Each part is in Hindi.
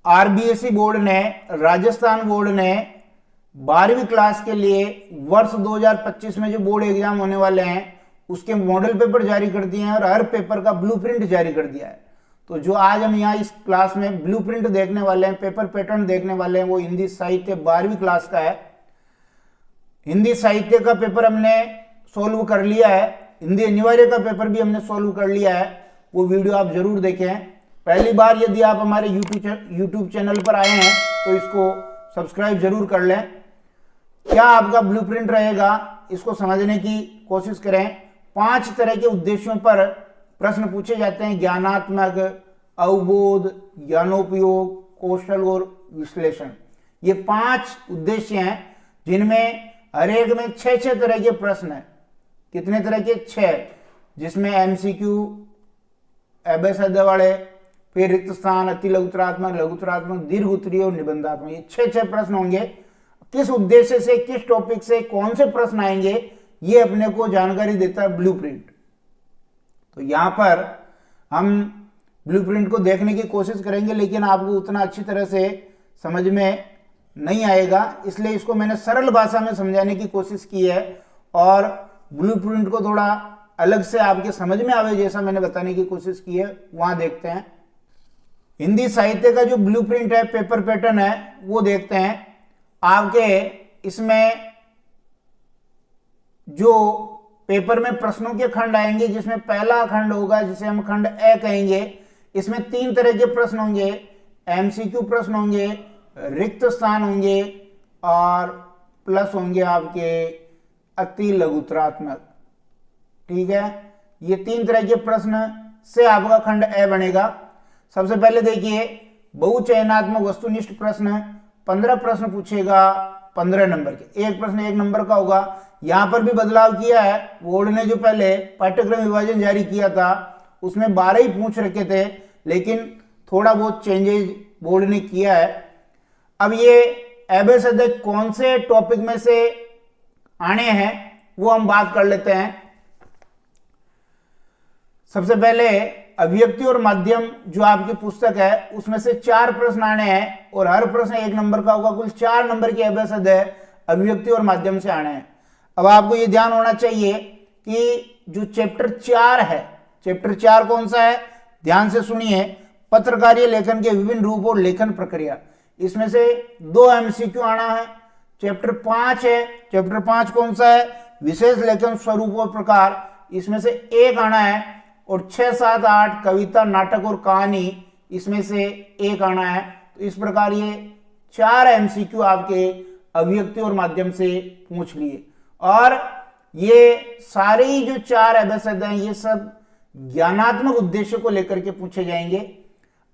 आरबीएसई बोर्ड ने, राजस्थान बोर्ड ने 12वीं क्लास के लिए वर्ष 2025 में जो बोर्ड एग्जाम होने वाले हैं उसके मॉडल पेपर जारी कर दिए हैं और हर पेपर का ब्लूप्रिंट जारी कर दिया है। तो जो आज हम यहाँ इस क्लास में ब्लूप्रिंट देखने वाले हैं, पेपर पैटर्न देखने वाले हैं, वो हिंदी साहित्य 12वीं क्लास का है। हिंदी साहित्य का पेपर हमने सॉल्व कर लिया है, हिंदी अनिवार्य का पेपर भी हमने सॉल्व कर लिया है, वो वीडियो आप जरूर देखें। पहली बार यदि आप हमारे यूट्यूब चैनल पर आए हैं तो इसको सब्सक्राइब जरूर कर लें। क्या आपका ब्लूप्रिंट रहेगा इसको समझने की कोशिश करें। 5 तरह के उद्देश्यों पर प्रश्न पूछे जाते हैं: ज्ञानात्मक, अवबोध, ज्ञानोपयोग, कौशल और विश्लेषण। ये 5 उद्देश्य हैं जिनमें हर एक में 6 तरह के प्रश्न हैं। कितने तरह के? 6, जिसमें एमसीक्यू, एबेसद वाले, फिर रिक्त स्थान, अति लघुतरात्मक, लघुतरात्मक, दीर्घ उत्तरीय और निबंधात्मक, ये 6 प्रश्न होंगे। किस उद्देश्य से, किस टॉपिक से कौन से प्रश्न आएंगे, ये अपने को जानकारी देता है ब्लूप्रिंट। तो यहां पर हम ब्लूप्रिंट को देखने की कोशिश करेंगे, लेकिन आपको उतना अच्छी तरह से समझ में नहीं आएगा, इसलिए इसको मैंने सरल भाषा में समझाने की कोशिश की है और ब्लूप्रिंट को थोड़ा अलग से आपके समझ में आवे जैसा मैंने बताने की कोशिश की है। वहां देखते हैं हिंदी साहित्य का जो ब्लूप्रिंट है, पेपर पैटर्न है, वो देखते हैं। आपके इसमें जो पेपर में प्रश्नों के खंड आएंगे, जिसमें पहला खंड होगा जिसे हम खंड ए कहेंगे, इसमें 3 तरह के प्रश्न होंगे। एमसीक्यू प्रश्न होंगे, रिक्त स्थान होंगे और प्लस होंगे आपके अति लघुतरात्मक। ठीक है, ये 3 तरह के प्रश्न से आपका खंड ए बनेगा। सबसे पहले देखिए, बहुचयनात्मक वस्तुनिष्ठ प्रश्न 15 प्रश्न पूछेगा 15 नंबर के। एक प्रश्न 1 नंबर का होगा। यहां पर भी बदलाव किया है, बोर्ड ने जो पहले पाठ्यक्रम विभाजन जारी किया था उसमें 12 ही पूछ रखे थे, लेकिन थोड़ा बहुत चेंजेज बोर्ड ने किया है। अब ये एबेसद कौन से टॉपिक में से आने हैं वो हम बात कर लेते हैं। सबसे पहले अभिव्यक्ति और माध्यम जो आपकी पुस्तक है उसमें से 4 प्रश्न आने हैं और हर प्रश्न 1 नंबर का होगा। कुल 4 नंबर के एबेसद है, अभिव्यक्ति और माध्यम से आने हैं। अब आपको ये ध्यान होना चाहिए कि जो चैप्टर 4 है, चैप्टर 4 कौन सा है, ध्यान से सुनिए। पत्रकारीय लेखन के विभिन्न रूप और लेखन प्रक्रिया, इसमें से 2 एमसीक्यू आना है। चैप्टर 5 है, चैप्टर 5 कौन सा है, विशेष लेखन स्वरूप और प्रकार, इसमें से 1 आना है। और 6, 7, 8 कविता, नाटक और कहानी, इसमें से 1 आना है। तो इस प्रकार ये 4 एमसीक्यू आपके अभिव्यक्ति और माध्यम से पूछ लिए। और ये सारे ही जो 4 एबेसद हैं ये सब ज्ञानात्मक उद्देश्य को लेकर के पूछे जाएंगे।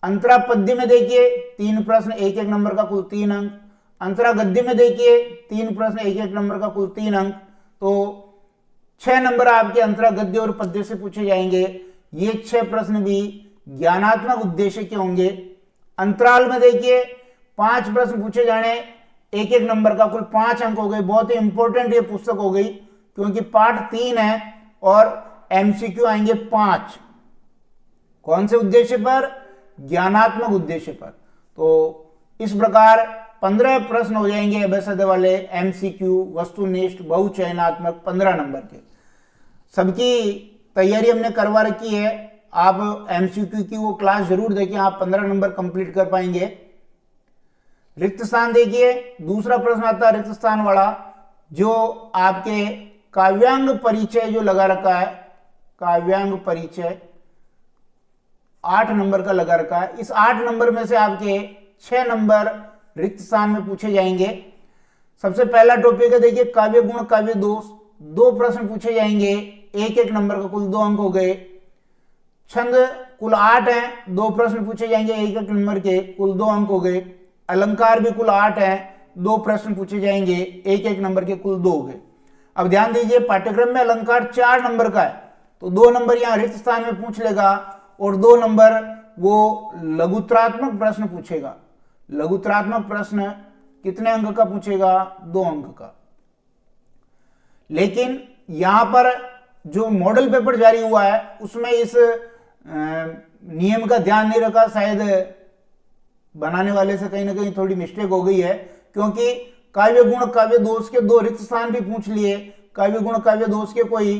अंतरा पद्य में देखिए 3 प्रश्न 1-1 नंबर का कुल 3 अंक। अंतरा गद्य में देखिए 3 प्रश्न 1-1 नंबर का कुल 3 अंक। तो 6 नंबर आपके अंतरा गद्य और पद्य से पूछे जाएंगे। ये 6 प्रश्न भी ज्ञानात्मक उद्देश्य के होंगे। अंतराल में देखिए 5 प्रश्न पूछे जाने, 1-1 नंबर का कुल 5 अंक हो गए। बहुत ही इंपॉर्टेंट ये पुस्तक हो गई क्योंकि पार्ट 3 है और एमसीक्यू आएंगे 5। कौन से उद्देश्य पर? ज्ञानात्मक उद्देश्य पर। तो इस प्रकार 15 प्रश्न हो जाएंगे एबेसद वाले, एमसीक्यू, वस्तुनिष्ठ, बहुचयनात्मक, 15 नंबर के। सबकी तैयारी हमने करवा रखी है। आप एमसीक्यू की वो क्लास जरूर देखें, आप 15 नंबर कंप्लीट कर पाएंगे। रिक्त स्थान देखिए, दूसरा प्रश्न आता है रिक्त स्थान वाला, जो आपके काव्यांग परिचय जो लगा रखा है, काव्यांग परिचय 8 नंबर का लगा रखा है। इस 8 नंबर में से आपके 6 नंबर रिक्त स्थान में पूछे जाएंगे। सबसे पहला टॉपिक है देखिए काव्य गुण, काव्य दोष। 2 प्रश्न पूछे जाएंगे, 1-1 नंबर का कुल 2 अंक हो गए। छंद कुल 8 हैं, 2 प्रश्न पूछे जाएंगे 1-1 नंबर के, कुल 2 अंक हो गए। अलंकार भी कुल 8 हैं, 2 प्रश्न पूछे जाएंगे 1-1 नंबर के, कुल 2 हो गए। अब ध्यान दीजिए पाठ्यक्रम में अलंकार 4 नंबर का है, तो 2 नंबर यहाँ रिक्त स्थान में पूछ लेगा और 2 नंबर वो लघुतरात्मक प्रश्न पूछेगा। लघुतरात्मक प्रश्न कितने अंक का पूछेगा? 2 अंक का। लेकिन यहां पर जो मॉडल पेपर जारी हुआ है उसमें इस नियम का ध्यान नहीं रखा, शायद बनाने वाले से कहीं ना कहीं थोड़ी मिस्टेक हो गई है, क्योंकि काव्य गुण काव्य दोष के 2 रिक्त स्थान भी पूछ लिए, काव्य गुण काव्य दोष के कोई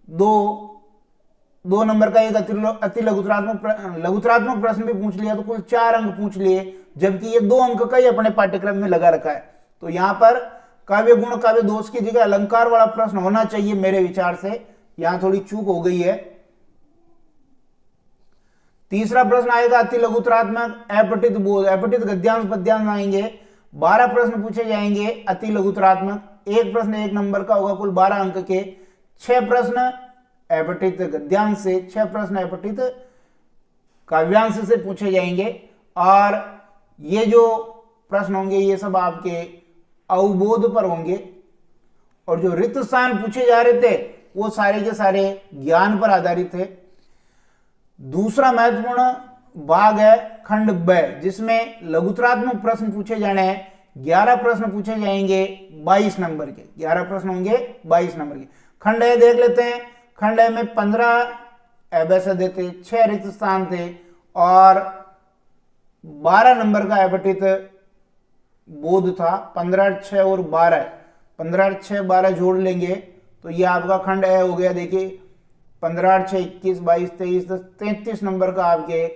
दो नंबर का एक अति लघुतरात्मक प्रश्न भी पूछ लिया, तो कुल 4 अंक पूछ लिए, जबकि ये 2 अंक का ही अपने पाठ्यक्रम में लगा रखा है। तो यहां पर काव्य गुण काव्य दोष की जगह अलंकार वाला प्रश्न होना चाहिए मेरे विचार से, यहां थोड़ी चूक हो गई है। तीसरा प्रश्न आएगा अति लघुतरात्मक अपठित बोध, अपठित गद्यांश पद्यांश आएंगे, 12 प्रश्न पूछे जाएंगे अति लघुतरात्मक, एक प्रश्न 1 नंबर का होगा, कुल 12 अंक के, 6 प्रश्न अपठित गद्यांश से, 6 प्रश्न अपठित काव्यांश से पूछे जाएंगे। और ये जो प्रश्न होंगे ये सब आपके अवबोध पर होंगे, और जो रिक्त स्थान पूछे जा रहे थे वो सारे के सारे ज्ञान पर आधारित थे। दूसरा महत्वपूर्ण भाग है खंड ब, जिसमें लघुतरात्मक प्रश्न पूछे जाने हैं। 11 प्रश्न पूछे जाएंगे 22 नंबर के, 11 प्रश्न होंगे 22 नंबर के। खंड ए देख लेते हैं। खंड ए में 15 अभ्यासद थे, 6 रिक्त स्थान थे और 12 नंबर का अपठित बोध था। 15, 6 और 12, 15, 6, 12 जोड़ लेंगे तो ये आपका खंड ए हो गया। देखिए 15, 6, 21, 22, 23, 33 नंबर का आपके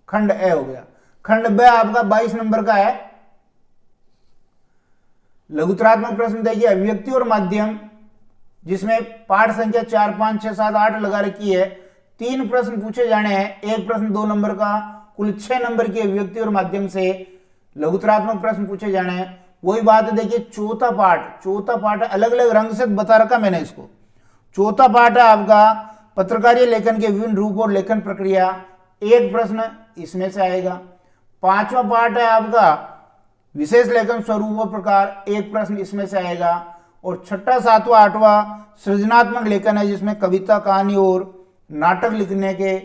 खंड ए हो गया। खंड ब आपका 22 नंबर का है। लघुतरात्मक प्रश्न देखिए अभिव्यक्ति और माध्यम, जिसमें पाठ संख्या 4, 5, 6, 7, 8 लगा रखी है। 3 प्रश्न पूछे जाने हैं, एक प्रश्न 2 नंबर का, कुल 6 नंबर की अभिव्यक्ति और माध्यम से लघुतरात्मक प्रश्न पूछे जाने हैं। वही बात है, देखिए चौथा पाठ अलग अलग रंग से बता रखा मैंने इसको। चौथा पाठ है आपका पत्रकारीय लेखन के विभिन्न रूप और लेखन प्रक्रिया, एक प्रश्न इसमें से आएगा। 5वां पाठ है आपका विशेष लेखन स्वरूप और प्रकार, एक प्रश्न इसमें से आएगा। और 6ठा, 7वां, 8वां सृजनात्मक लेखन है, जिसमें कविता, कहानी और नाटक लिखने के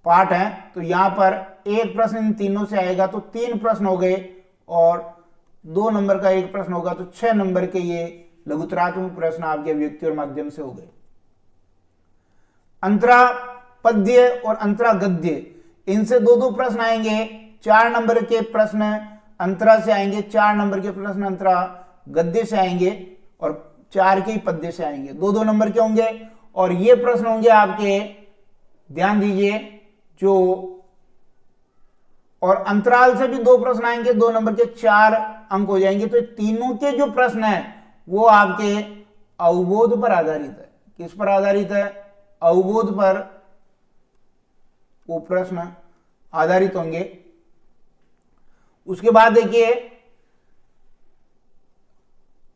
पाठ हैं। तो यहां पर एक प्रश्न इन तीनों से आएगा, तो 3 प्रश्न हो गए और 2 नंबर का एक प्रश्न होगा, तो 6 नंबर के ये लघुतरात्मक प्रश्न आपके अभिव्यक्ति और माध्यम से हो गए। अंतरा पद्य और अंतरा गद्य, इनसे 2-2 प्रश्न आएंगे। 4 नंबर के प्रश्न अंतरा से आएंगे, 4 नंबर के प्रश्न अंतरा गद्य से आएंगे और 4 के ही पद्य से आएंगे। 2-2 नंबर के होंगे। और ये प्रश्न होंगे आपके, ध्यान दीजिए, जो और अंतराल से भी 2 प्रश्न आएंगे, 2 नंबर के, 4 अंक हो जाएंगे। तो तीनों के जो प्रश्न हैं वो आपके अवबोध पर आधारित है। किस पर आधारित है? अवबोध पर वो प्रश्न आधारित होंगे। उसके बाद देखिए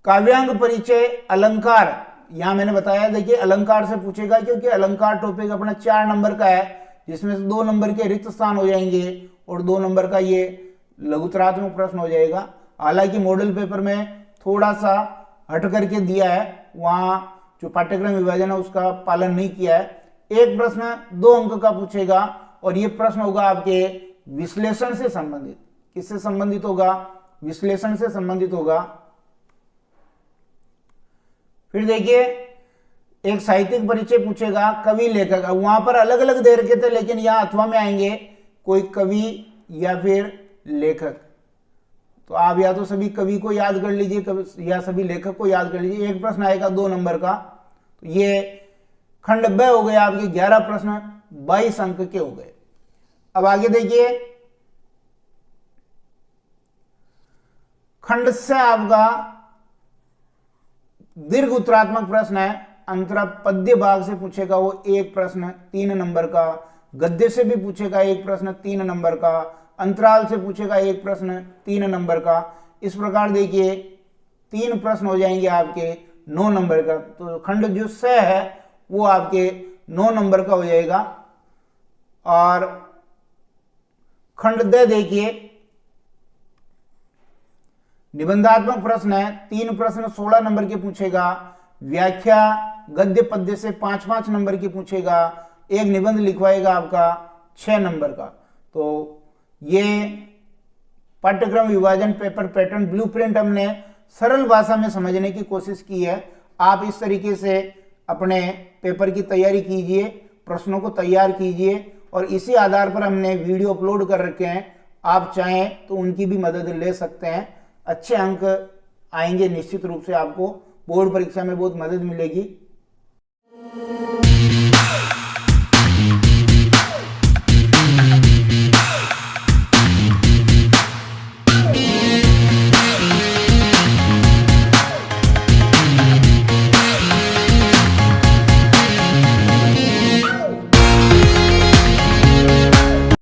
काव्यांग परिचय अलंकार, यहां मैंने बताया देखिए अलंकार से पूछेगा, क्योंकि अलंकार टॉपिक अपना 4 नंबर का है, जिसमें से 2 नंबर के रिक्त स्थान हो जाएंगे और 2 नंबर का ये लघुतरात्मक प्रश्न हो जाएगा। हालांकि मॉडल पेपर में थोड़ा सा हट करके दिया है, वहां जो पाठ्यक्रम विभाजन है उसका पालन नहीं किया है। एक प्रश्न 2 अंक का पूछेगा और ये प्रश्न होगा आपके विश्लेषण से संबंधित। किससे संबंधित होगा? विश्लेषण से संबंधित होगा। फिर देखिए एक साहित्यिक परिचय पूछेगा, कवि लेखक, वहां पर अलग अलग दे रखे थे लेकिन यहां अथवा में आएंगे, कोई कवि या फिर लेखक। तो आप या तो सभी कवि को याद कर लीजिए या सभी लेखक को याद कर लीजिए। एक प्रश्न आएगा 2 नंबर का। तो ये खंड ब हो गए आपके 11 प्रश्न 22 अंक के हो गए। अब आगे देखिए खंड से आपका दीर्घ उत्तरात्मक प्रश्न है। अंतरा पद्य भाग से पूछेगा वो एक प्रश्न 3 नंबर का, गद्य से भी पूछेगा एक प्रश्न 3 नंबर का, अंतराल से पूछेगा एक प्रश्न 3 नंबर का। इस प्रकार देखिए 3 प्रश्न हो जाएंगे आपके 9 नंबर का। तो खंड जो स है वो आपके 9 नंबर का हो जाएगा। और खंड द देखिए निबंधात्मक प्रश्न है, 3 प्रश्न 16 नंबर के पूछेगा, व्याख्या गद्य पद्य से 5-5 नंबर की पूछेगा, एक निबंध लिखवाएगा आपका 6 नंबर का। तो ये पाठ्यक्रम विभाजन पेपर पैटर्न ब्लूप्रिंट हमने सरल भाषा में समझने की कोशिश की है। आप इस तरीके से अपने पेपर की तैयारी कीजिए, प्रश्नों को तैयार कीजिए और इसी आधार पर हमने वीडियो अपलोड कर रखे हैं। आप चाहें तो उनकी भी मदद ले सकते हैं। अच्छे अंक आएंगे, निश्चित रूप से आपको बोर्ड परीक्षा में बहुत मदद मिलेगी।